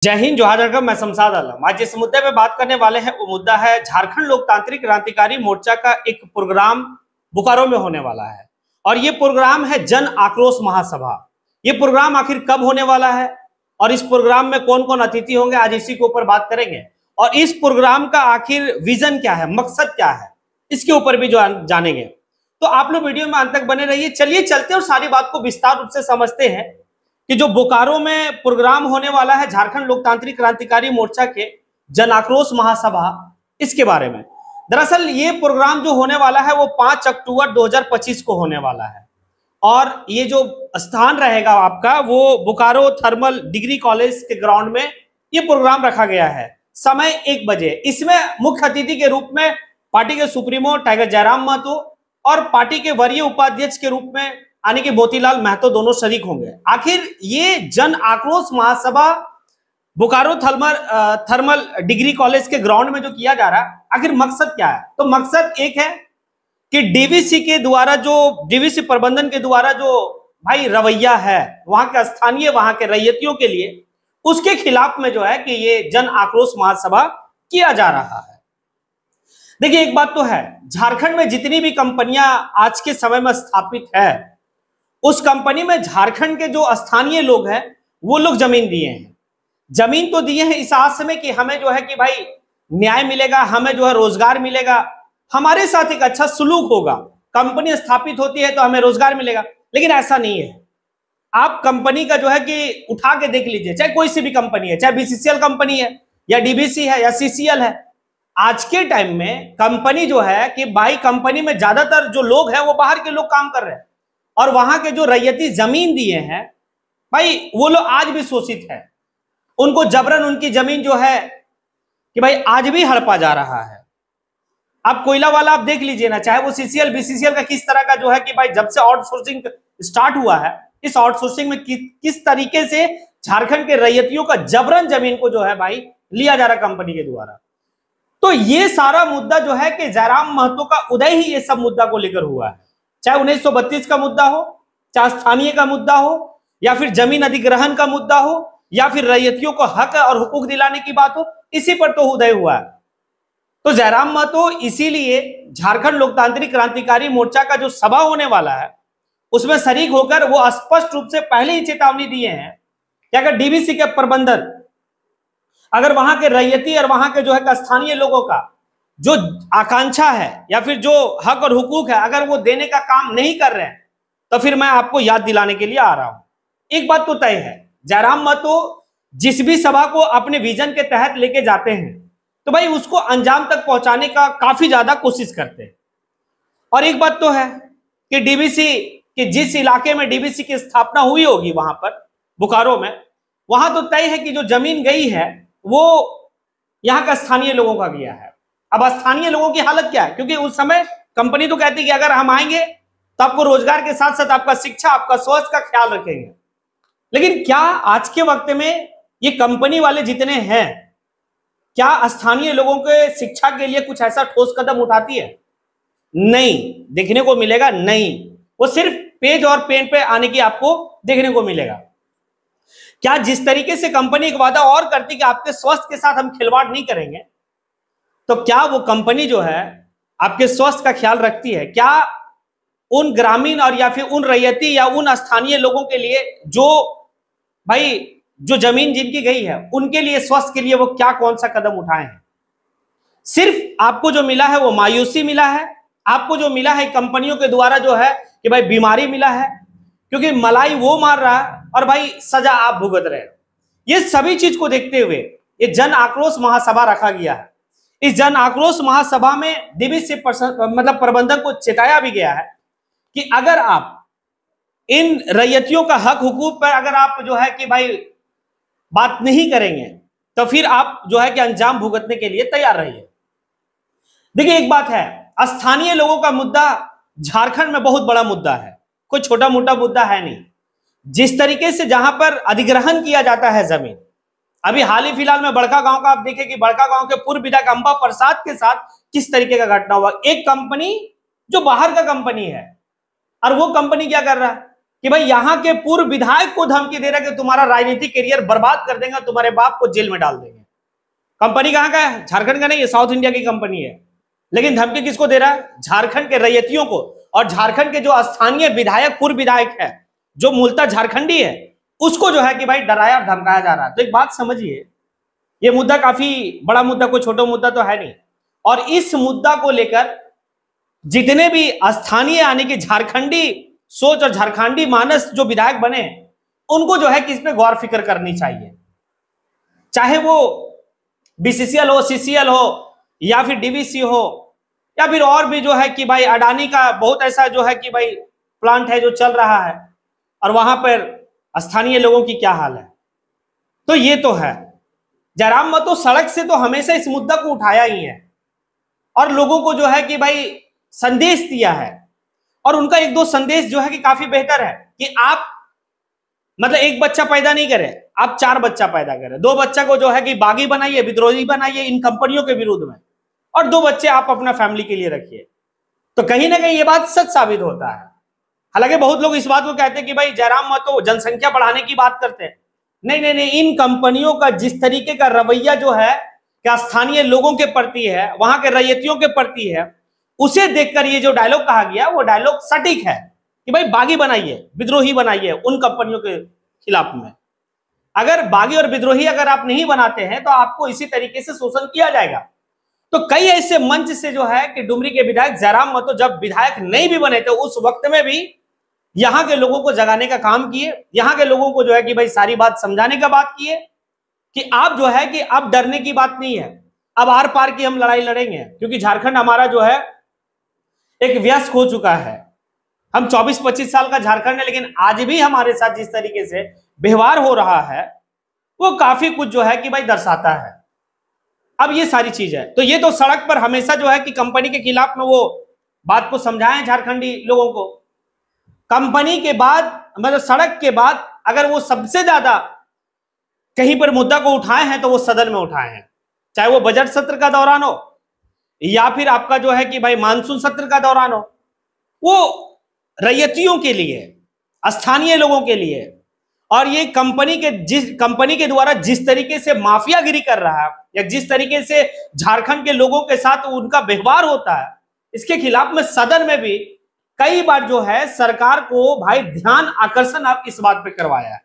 जय हिंद, जोहार जगह। मैं शमशाद आलम। आज जिस मुद्दे पे बात करने वाले हैं वो मुद्दा है झारखंड लोकतांत्रिक क्रांतिकारी मोर्चा का एक प्रोग्राम बोकारो में होने वाला है। और ये प्रोग्राम है जन आक्रोश महासभा। ये प्रोग्राम आखिर कब होने वाला है और इस प्रोग्राम में कौन कौन अतिथि होंगे, आज इसी के ऊपर बात करेंगे। और इस प्रोग्राम का आखिर विजन क्या है, मकसद क्या है, इसके ऊपर भी जो जानेंगे। तो आप लोग वीडियो में अंत तक बने रहिए। चलिए चलते और सारी बात को विस्तार रूप से समझते हैं कि जो बोकारो में प्रोग्राम होने वाला है झारखंड लोकतांत्रिक क्रांतिकारी मोर्चा के जन आक्रोश महासभा, इसके बारे में। दरअसल ये प्रोग्राम जो होने वाला है वो 5 अक्टूबर 2025 को होने वाला है। और ये जो स्थान रहेगा आपका वो बोकारो थर्मल डिग्री कॉलेज के ग्राउंड में ये प्रोग्राम रखा गया है। समय 1 बजे। इसमें मुख्य अतिथि के रूप में पार्टी के सुप्रीमो टाइगर जयराम महतो और पार्टी के वरीय उपाध्यक्ष के रूप में यानी कि मोतीलाल महतो दोनों शरीक होंगे। आखिर ये जन आक्रोश महासभा बोकारो थर्मल डिग्री कॉलेज के ग्राउंड में जो किया जा रहा है, आखिर मकसद क्या है? तो मकसद एक है कि डीवीसी के द्वारा जो डीवीसी प्रबंधन के द्वारा जो भाई रवैया है वहां के स्थानीय वहां के रैयतियों के लिए, उसके खिलाफ में जो है कि ये जन आक्रोश महासभा किया जा रहा है। देखिए एक बात तो है, झारखंड में जितनी भी कंपनियां आज के समय में स्थापित है उस कंपनी में झारखंड के जो स्थानीय लोग हैं वो लोग जमीन दिए हैं। जमीन तो दिए हैं इस आस में कि हमें जो है कि भाई न्याय मिलेगा, हमें जो है रोजगार मिलेगा, हमारे साथ एक अच्छा सुलूक होगा। कंपनी स्थापित होती है तो हमें रोजगार मिलेगा, लेकिन ऐसा नहीं है। आप कंपनी का जो है कि उठा के देख लीजिए, चाहे कोई सी भी कंपनी है, चाहे बीसीसीएल कंपनी है या डीबीसी है या सीसीएल है। आज के टाइम में कंपनी जो है कि भाई कंपनी में ज्यादातर जो लोग हैं वो बाहर के लोग काम कर रहे हैं और वहां के जो रैयती जमीन दिए हैं भाई वो लोग आज भी शोषित है। उनको जबरन उनकी जमीन जो है कि भाई आज भी हड़पा जा रहा है। अब कोयला वाला आप देख लीजिए ना, चाहे वो सीसीएल बीसीसीएल का किस तरह का जो है कि भाई जब से आउटसोर्सिंग स्टार्ट हुआ है, इस आउटसोर्सिंग में किस तरीके से झारखंड के रैयतियों का जबरन जमीन को जो है भाई लिया जा रहा कंपनी के द्वारा। तो ये सारा मुद्दा जो है कि जयराम महतो का उदय ही ये सब मुद्दा को लेकर हुआ है। चाहे 1932 का मुद्दा हो, चाहे स्थानीय का मुद्दा हो, या फिर जमीन अधिग्रहण का मुद्दा हो, या फिर रैयतियों को हक और हुकूक दिलाने की बात हो, इसी पर तो उदय हुआ है। तो जयराम महतो इसीलिए झारखंड लोकतांत्रिक क्रांतिकारी मोर्चा का जो सभा होने वाला है उसमें शरीक होकर वो स्पष्ट रूप से पहले ही चेतावनी दिए हैं कि अगर डीवीसी के प्रबंधन, अगर वहां के रैयती और वहां के जो है स्थानीय लोगों का जो आकांक्षा है या फिर जो हक और हुकूक है, अगर वो देने का काम नहीं कर रहे हैं तो फिर मैं आपको याद दिलाने के लिए आ रहा हूं। एक बात तो तय है, जयराम महतो जिस भी सभा को अपने विजन के तहत लेके जाते हैं तो भाई उसको अंजाम तक पहुंचाने का काफी ज्यादा कोशिश करते हैं। और एक बात तो है कि डीवीसी के जिस इलाके में डीवीसी की स्थापना हुई होगी वहां पर बोकारो में, वहां तो तय है कि जो जमीन गई है वो यहां का स्थानीय लोगों का गया है। अब स्थानीय लोगों की हालत क्या है, क्योंकि उस समय कंपनी तो कहती है कि अगर हम आएंगे तो आपको रोजगार के साथ साथ आपका शिक्षा, आपका स्वास्थ्य का ख्याल रखेंगे। लेकिन क्या आज के वक्त में ये कंपनी वाले जितने हैं, क्या स्थानीय लोगों के शिक्षा के लिए कुछ ऐसा ठोस कदम उठाती है? नहीं देखने को मिलेगा। नहीं, वो सिर्फ पेज और पेन पे आने की आपको देखने को मिलेगा। क्या जिस तरीके से कंपनी एक वादा और करती कि आपके स्वास्थ्य के साथ हम खिलवाड़ नहीं करेंगे, तो क्या वो कंपनी जो है आपके स्वास्थ्य का ख्याल रखती है? क्या उन ग्रामीण और या फिर उन रैयती या उन स्थानीय लोगों के लिए जो भाई जो जमीन जिनकी गई है उनके लिए स्वास्थ्य के लिए वो क्या कौन सा कदम उठाए हैं? सिर्फ आपको जो मिला है वो मायूसी मिला है। आपको जो मिला है कंपनियों के द्वारा जो है कि भाई बीमारी मिला है, क्योंकि मलाई वो मार रहा है और भाई सजा आप भुगत रहे हो। ये सभी चीज को देखते हुए ये जन आक्रोश महासभा रखा गया है। इस जन आक्रोश महासभा में डीवीसी मतलब प्रबंधक को चेताया भी गया है कि अगर आप इन रैयतियों का हक हुकूक पर अगर आप जो है कि भाई बात नहीं करेंगे तो फिर आप जो है कि अंजाम भुगतने के लिए तैयार रहिए। देखिए एक बात है, स्थानीय लोगों का मुद्दा झारखंड में बहुत बड़ा मुद्दा है, कोई छोटा मोटा मुद्दा है नहीं। जिस तरीके से जहां पर अधिग्रहण किया जाता है जमीन, अभी हाल ही फिलहाल में बड़का गांव का आप देखें कि बड़का गांव के पूर्व विधायक अंबा प्रसाद के साथ किस तरीके का घटना हुआ। एक कंपनी जो बाहर का कंपनी है और वो कंपनी क्या कर रहा है, कि भाई यहाँ के पूर्व विधायक को धमकी दे रहा है कि तुम्हारा राजनीतिक करियर बर्बाद कर देंगे, तुम्हारे बाप को जेल में डाल देंगे। कंपनी कहाँ का है? झारखंड का नहीं है, साउथ इंडिया की कंपनी है। लेकिन धमकी किसको दे रहा है? झारखंड के रैयतियों को। और झारखंड के जो स्थानीय विधायक, पूर्व विधायक है, जो मूलतः झारखंडी है, उसको जो है कि भाई डराया और धमकाया जा रहा है। तो एक बात समझिए, ये मुद्दा काफी बड़ा मुद्दा, कोई छोटा मुद्दा तो है नहीं। और इस मुद्दा को लेकर जितने भी स्थानीय यानी कि झारखंडी सोच और झारखंडी मानस जो विधायक बने, उनको जो है कि इस पे गौर फिक्र करनी चाहिए। चाहे वो बीसीसीएल हो, सीसीएल हो, या फिर डीवीसी हो, या फिर और भी जो है कि भाई अडानी का बहुत ऐसा जो है कि भाई प्लांट है जो चल रहा है, और वहां पर स्थानीय लोगों की क्या हाल है। तो ये तो है, जयराम महतो सड़क से तो हमेशा इस मुद्दा को उठाया ही है और लोगों को जो है कि भाई संदेश दिया है। और उनका एक दो संदेश जो है कि काफी बेहतर है कि आप मतलब एक बच्चा पैदा नहीं करें, आप 4 बच्चा पैदा करें। 2 बच्चा को जो है कि बागी बनाइए, विद्रोही बनाइए इन कंपनियों के विरुद्ध में, और 2 बच्चे आप अपना फैमिली के लिए रखिए। तो कहीं ना कहीं ये बात सच साबित होता है। हालांकि बहुत लोग इस बात को कहते हैं कि भाई जयराम महतो जनसंख्या बढ़ाने की बात करते हैं। नहीं नहीं नहीं, इन कंपनियों का जिस तरीके का रवैया जो है क्या स्थानीय लोगों के प्रति है, वहां के रैयतियों के प्रति है, उसे देखकर ये जो डायलॉग कहा गया वो डायलॉग सटीक है कि भाई बागी बनाइए, विद्रोही बनाइए उन कंपनियों के खिलाफ में। अगर बागी और विद्रोही अगर आप नहीं बनाते हैं तो आपको इसी तरीके से शोषण किया जाएगा। तो कई ऐसे मंच से जो है कि डुमरी के विधायक जयराम महतो जब विधायक नहीं भी बने थे, उस वक्त में भी यहां के लोगों को जगाने का काम किए, यहां के लोगों को जो है कि भाई सारी बात समझाने का बात किए कि आप जो है कि अब डरने की बात नहीं है, अब आर पार की हम लड़ाई लड़ेंगे। क्योंकि झारखंड हमारा जो है एक व्यस्त हो चुका है। हम 24-25 साल का झारखंड है, लेकिन आज भी हमारे साथ जिस तरीके से व्यवहार हो रहा है वो काफी कुछ जो है कि भाई दर्शाता है। अब ये सारी चीज है, तो ये तो सड़क पर हमेशा जो है कि कंपनी के खिलाफ में वो बात को समझाएं झारखंडी लोगों को। कंपनी के बाद मतलब सड़क के बाद अगर वो सबसे ज्यादा कहीं पर मुद्दा को उठाए हैं तो वो सदन में उठाए हैं, चाहे वो बजट सत्र का दौरान हो या फिर आपका जो है कि भाई मानसून सत्र का दौरान हो। वो रैयतियों के लिए, स्थानीय लोगों के लिए, और ये कंपनी के द्वारा जिस तरीके से माफियागिरी कर रहा है या जिस तरीके से झारखंड के लोगों के साथ उनका व्यवहार होता है, इसके खिलाफ में सदन में भी कई बार जो है सरकार को भाई ध्यान आकर्षण आप इस बात पे करवाया है।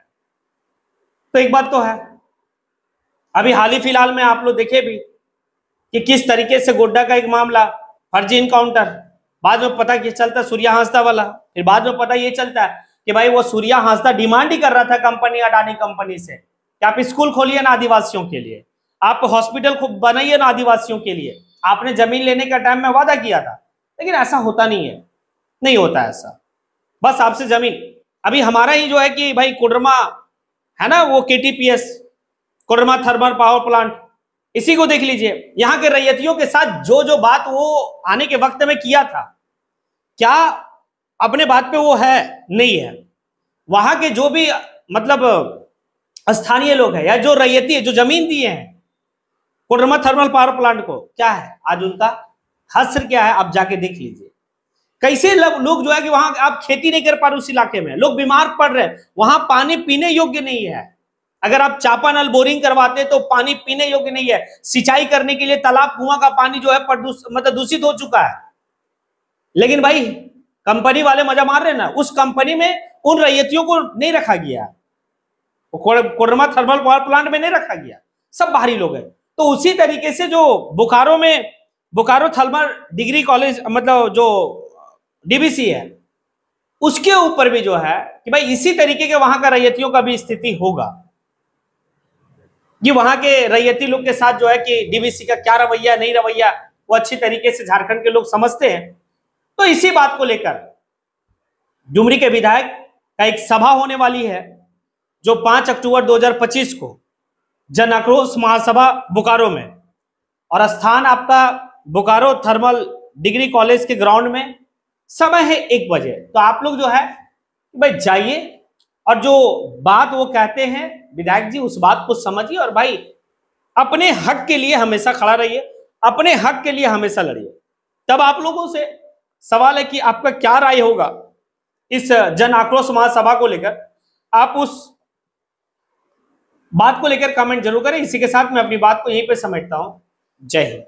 तो एक बात तो है, अभी हाल ही फिलहाल में आप लोग देखे भी कि किस तरीके से गोड्डा का एक मामला, फर्जी इनकाउंटर, बाद में पता क्या चलता सूर्या हांसदा वाला, फिर बाद में पता ये चलता है कि भाई वो सूर्या हांसदा डिमांड ही कर रहा था कंपनी अडानी कंपनी से कि आप स्कूल खोलिए ना आदिवासियों के लिए, आप हॉस्पिटल बनाइए ना आदिवासियों के लिए। आपने जमीन लेने का टाइम में वादा किया था, लेकिन ऐसा होता नहीं है, नहीं होता ऐसा, बस आपसे जमीन। अभी हमारा ही जो है कि भाई कोडरमा है ना, वो KTPS Koderma thermal power plant, इसी को देख लीजिए। यहाँ के रैयतियों के साथ जो जो बात वो आने के वक्त में किया था, क्या अपने बात पे वो है? नहीं है। वहां के जो भी मतलब स्थानीय लोग हैं या जो रैयती है, जो जमीन दिए हैं कोडरमा थर्मल पावर प्लांट को, क्या है आज उनका हश्र क्या है? आप जाके देख लीजिए कैसे लोग जो है कि वहां आप खेती नहीं कर पा रहे, उस इलाके में लोग बीमार पड़ रहे हैं, वहां पानी पीने योग्य नहीं है। अगर आप चापानल बोरिंग करवाते तो पानी पीने योग्य नहीं है। सिंचाई करने के लिए तालाब कुआं का पानी जो है मतलब दूषित हो चुका है। लेकिन भाई कंपनी वाले मजा मार रहे हैं ना, उस कंपनी में उन रैयतियों को नहीं रखा गया, कोडरमा थर्मल पावर प्लांट में नहीं रखा गया, सब बाहरी लोग हैं। तो उसी तरीके से जो बोकारो थर्मल डिग्री कॉलेज मतलब जो DVC है, उसके ऊपर भी जो है कि भाई इसी तरीके के वहां का रैयतियों का भी स्थिति होगा। ये वहां के रैयती लोग के साथ जो है कि DVC का क्या रवैया नहीं रवैया वो अच्छी तरीके से झारखंड के लोग समझते हैं। तो इसी बात को लेकर डुमरी के विधायक का एक सभा होने वाली है जो 5 अक्टूबर 2025 को जन आक्रोश महासभा बोकारो में, और स्थान आपका बोकारो थर्मल डिग्री कॉलेज के ग्राउंड में, समय है 1 बजे। तो आप लोग जो है भाई जाइए और जो बात वो कहते हैं विधायक जी उस बात को समझिए, और भाई अपने हक के लिए हमेशा खड़ा रहिए, अपने हक के लिए हमेशा लड़िए। तब आप लोगों से सवाल है कि आपका क्या राय होगा इस जन आक्रोश महासभा को लेकर, आप उस बात को लेकर कमेंट जरूर करें। इसी के साथ मैं अपनी बात को यहीं पे समेटता हूं। जय हिंद।